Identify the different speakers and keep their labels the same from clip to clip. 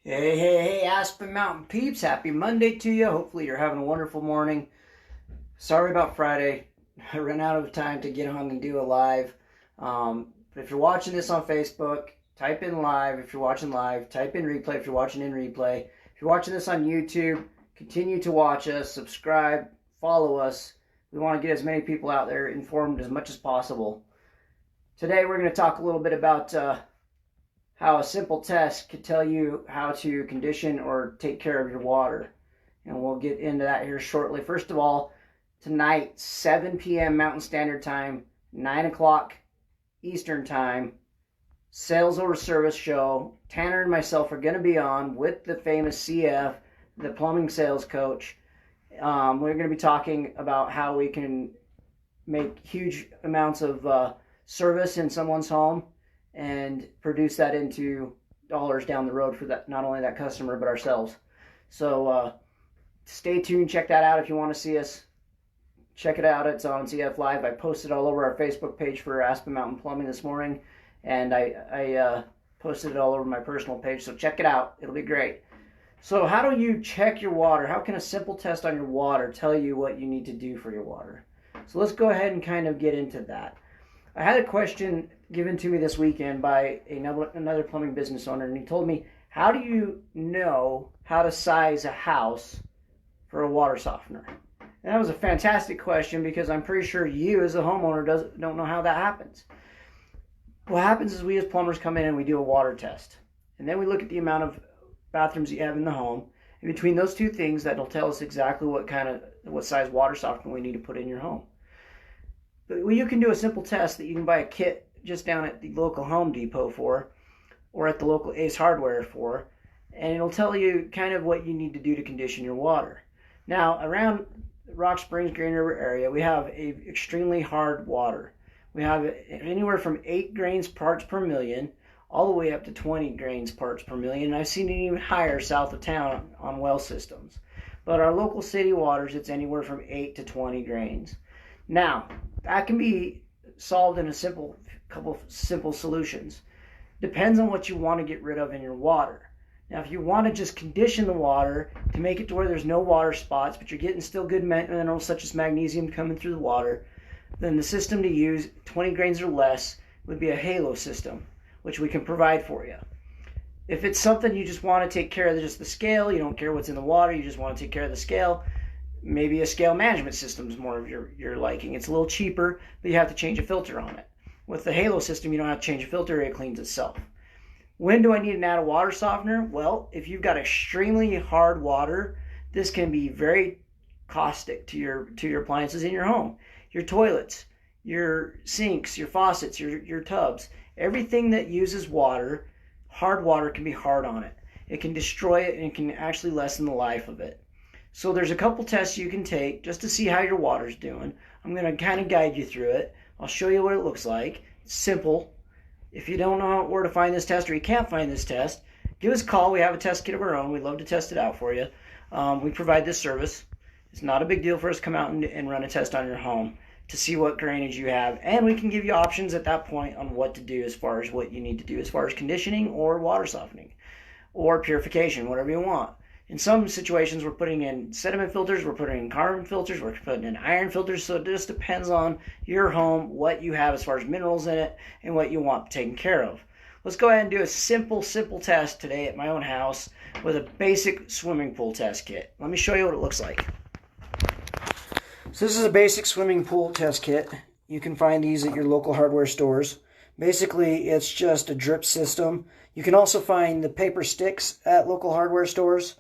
Speaker 1: Hey, Aspen Mountain peeps. Happy Monday to you. Hopefully you're having a wonderful morning. Sorry about Friday. I ran out of time to get on and do a live. But if you're watching this on Facebook, type in live. If you're watching live, type in replay if you're watching in replay. If you're watching this on YouTube, continue to watch us, subscribe, follow us. We want to get as many people out there informed as much as possible. Today we're going to talk a little bit about how a simple test could tell you how to condition or take care of your water. And we'll get into that here shortly. First of all, tonight, 7 p.m. Mountain Standard Time, 9 o'clock Eastern Time, Sales Over Service show. Tanner and myself are going to be on with the famous CF, the plumbing sales coach. We're going to be talking about how we can make huge amounts of service in someone's home and produce that into dollars down the road for that, not only that customer but ourselves. So stay tuned, check that out if you want to see us. Check it out, it's on CF Live. I posted all over our Facebook page for Aspen Mountain Plumbing this morning, and I posted it all over my personal page, so check it out, it'll be great. So how do you check your water? How can a simple test on your water tell you what you need to do for your water? So let's go ahead and kind of get into that. I had a question given to me this weekend by another plumbing business owner, and he told me, how do you know how to size a house for a water softener? And that was a fantastic question, because I'm pretty sure you as a homeowner don't know how that happens. What happens is we as plumbers come in and we do a water test, and then we look at the amount of bathrooms you have in the home, and between those two things, that'll tell us exactly what size water softener we need to put in your home. But you can do a simple test that you can buy a kit just down at the local Home Depot for, or at the local Ace Hardware for, and it'll tell you kind of what you need to do to condition your water. Now, around Rock Springs, Green River area, we have extremely hard water. We have anywhere from 8 grains parts per million all the way up to 20 grains parts per million, and I've seen it even higher south of town on well systems. But our local city waters, it's anywhere from 8 to 20 grains. Now, that can be solved in a couple of simple solutions. Depends on what you want to get rid of in your water. Now, if you want to just condition the water to make it to where there's no water spots, but you're getting still good minerals such as magnesium coming through the water, then the system to use, 20 grains or less, would be a halo system, which we can provide for you. If it's something you just want to take care of just the scale, you don't care what's in the water, you just want to take care of the scale, maybe a scale management system is more of your liking. It's a little cheaper, but you have to change a filter on it. With the Halo system, you don't have to change a filter, it cleans itself. When do I need to add a water softener? Well, if you've got extremely hard water, this can be very caustic to your appliances in your home. Your toilets, your sinks, your faucets, your tubs. Everything that uses water, hard water can be hard on it. It can destroy it, and it can actually lessen the life of it. So there's a couple tests you can take just to see how your water's doing. I'm going to kind of guide you through it. I'll show you what it looks like. It's simple. If you don't know where to find this test, or you can't find this test, give us a call. We have a test kit of our own. We'd love to test it out for you. We provide this service. It's not a big deal for us to come out and run a test on your home to see what drainage you have. And we can give you options at that point on what to do as far as what you need to do as far as conditioning or water softening or purification, whatever you want. In some situations, we're putting in sediment filters, we're putting in carbon filters, we're putting in iron filters, so it just depends on your home, what you have as far as minerals in it, and what you want taken care of. Let's go ahead and do a simple test today at my own house with a basic swimming pool test kit. Let me show you what it looks like. So this is a basic swimming pool test kit. You can find these at your local hardware stores. Basically, it's just a drip system. You can also find the paper sticks at local hardware stores.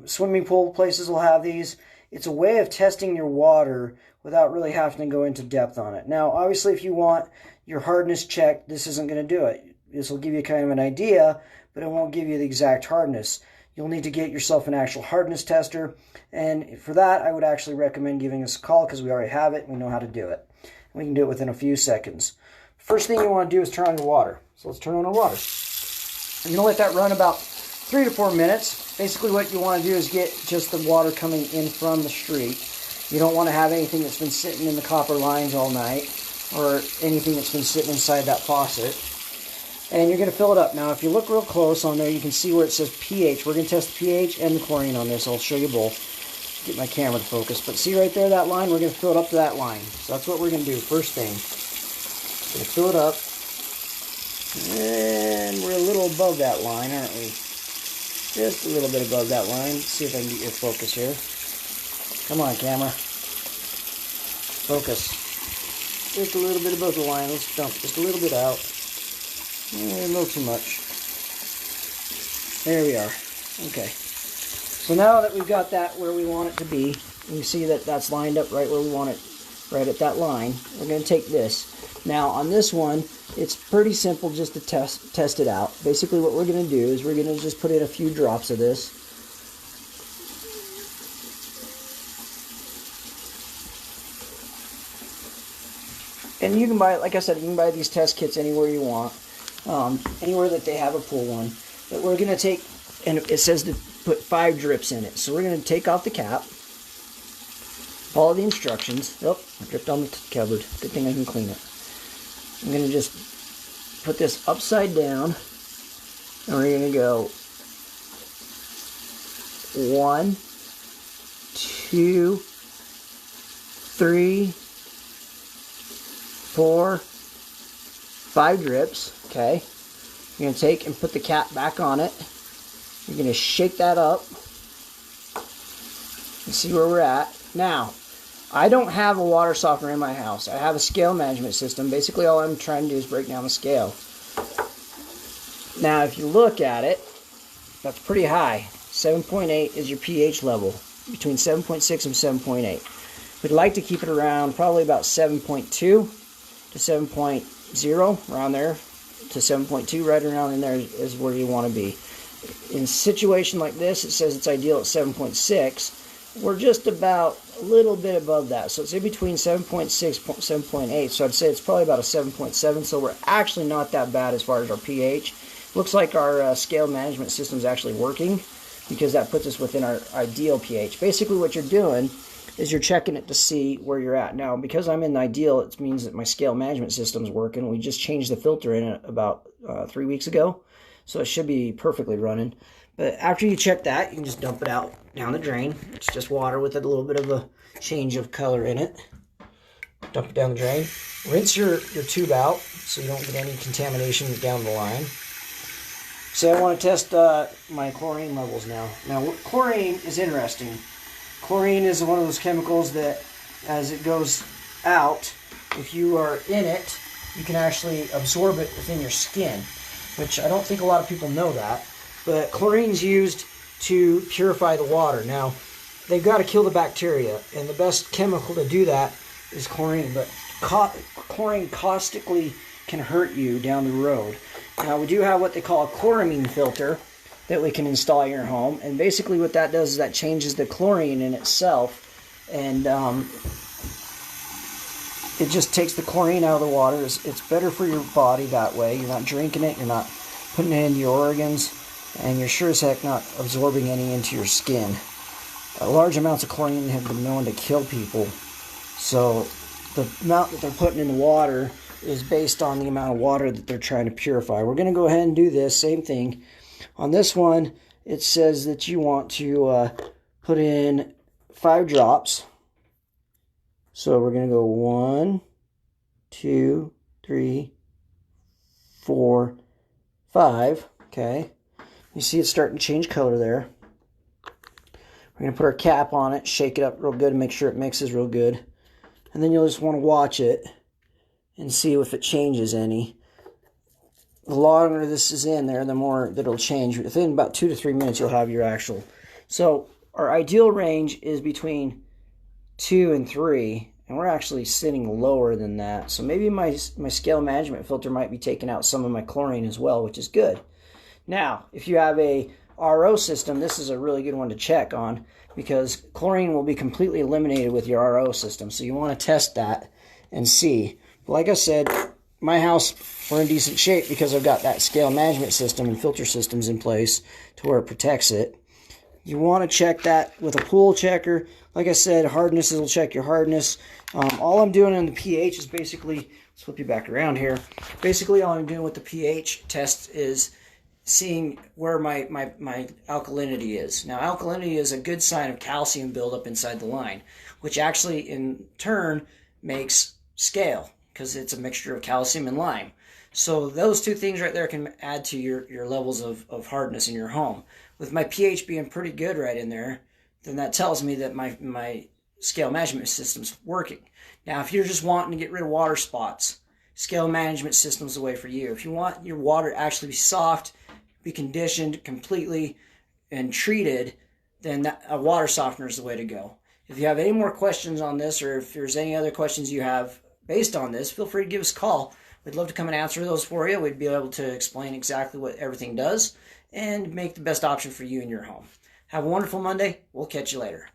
Speaker 1: Swimming pool places will have these. It's a way of testing your water without really having to go into depth on it. Now, obviously, if you want your hardness checked, this isn't going to do it. This will give you kind of an idea, but it won't give you the exact hardness. You'll need to get yourself an actual hardness tester, and for that, I would actually recommend giving us a call because we already have it and we know how to do it. We can do it within a few seconds. First thing you want to do is turn on your water. So let's turn on our water. I'm going to let that run about 3 to 4 minutes. Basically what you want to do is get just the water coming in from the street. You don't want to have anything that's been sitting in the copper lines all night or anything that's been sitting inside that faucet. And you're going to fill it up. Now, if you look real close on there, you can see where it says pH. We're going to test the pH and the chlorine on this. I'll show you both. Get my camera to focus. But see right there, that line? We're going to fill it up to that line. So that's what we're going to do first thing. We're going to fill it up. And we're a little above that line, aren't we? Just a little bit above that line. Let's see if I can get your focus here. Come on, camera. Focus. Just a little bit above the line. Let's dump just a little bit out. A little too much. There we are. Okay. So now that we've got that where we want it to be, you see that that's lined up right where we want it, right at that line. We're going to take this. Now on this one, it's pretty simple just to test it out. Basically what we're going to do is we're going to just put in a few drops of this. And you can buy, like I said, you can buy these test kits anywhere you want. Anywhere that they have a pool one. But we're going to take, and it says to put 5 drips in it. So we're going to take off the cap, follow the instructions. Oh, I dripped on the cupboard. Good thing I can clean it. I'm going to just put this upside down, and we're going to go 1, 2, 3, 4, 5 drips. Okay, you're going to take and put the cap back on it. You're going to shake that up and see where we're at. Now, I don't have a water softener in my house. I have a scale management system. Basically, all I'm trying to do is break down the scale. Now, if you look at it, that's pretty high. 7.8 is your pH level, between 7.6 and 7.8. We'd like to keep it around probably about 7.2 to 7.0, around there, to 7.2, right around in there is where you want to be. In a situation like this, it says it's ideal at 7.6. We're just about a little bit above that. So it's in between 7.6 and 7.8. So I'd say it's probably about a 7.7. So we're actually not that bad as far as our pH. Looks like our scale management system is actually working, because that puts us within our ideal pH. Basically what you're doing is you're checking it to see where you're at. Now, because I'm in the ideal, it means that my scale management system is working. We just changed the filter in it about 3 weeks ago, so it should be perfectly running. But after you check that, you can just dump it out down the drain. It's just water with a little bit of a change of color in it. Dump it down the drain. Rinse your tube out so you don't get any contamination down the line. So I want to test my chlorine levels now. Now, chlorine is interesting. Chlorine is one of those chemicals that, as it goes out, if you are in it, you can actually absorb it within your skin, which I don't think a lot of people know that. But chlorine's used to purify the water. Now, they've got to kill the bacteria, and the best chemical to do that is chlorine. But chlorine caustically can hurt you down the road. Now, we do have what they call a chloramine filter that we can install in your home, and basically what that does is that changes the chlorine in itself, and it just takes the chlorine out of the water. It's better for your body that way. You're not drinking it, you're not putting it into your organs, and you're sure as heck not absorbing any into your skin. Large amounts of chlorine have been known to kill people, so the amount that they're putting in the water is based on the amount of water that they're trying to purify. We're going to go ahead and do this same thing. On this one, it says that you want to put in 5 drops. So we're going to go 1, 2, 3, 4, 5. Okay. You see it's starting to change color there. We're going to put our cap on it, shake it up real good and make sure it mixes real good. And then you'll just want to watch it and see if it changes any. The longer this is in there, the more that it'll change. Within about 2 to 3 minutes, you'll have your actual. So our ideal range is between 2 and 3, and we're actually sitting lower than that. So maybe my scale management filter might be taking out some of my chlorine as well, which is good. Now, if you have a RO system, this is a really good one to check on, because chlorine will be completely eliminated with your RO system. So you want to test that and see. Like I said, my house, we're in decent shape because I've got that scale management system and filter systems in place to where it protects it. You want to check that with a pool checker. Like I said, hardness will check your hardness. All I'm doing in the pH is basically Let's flip you back around here. Basically, all I'm doing with the pH test is seeing where my alkalinity is. Now, alkalinity is a good sign of calcium buildup inside the line, which actually in turn makes scale, because it's a mixture of calcium and lime. So those two things right there can add to your levels of hardness in your home. With my pH being pretty good right in there, then that tells me that my scale management system's working. Now, if you're just wanting to get rid of water spots, scale management system's the way for you. If you want your water to actually be soft, be conditioned completely and treated, then a water softener is the way to go. If you have any more questions on this, or if there's any other questions you have based on this, feel free to give us a call. We'd love to come and answer those for you. We'd be able to explain exactly what everything does and make the best option for you in your home. Have a wonderful Monday. We'll catch you later.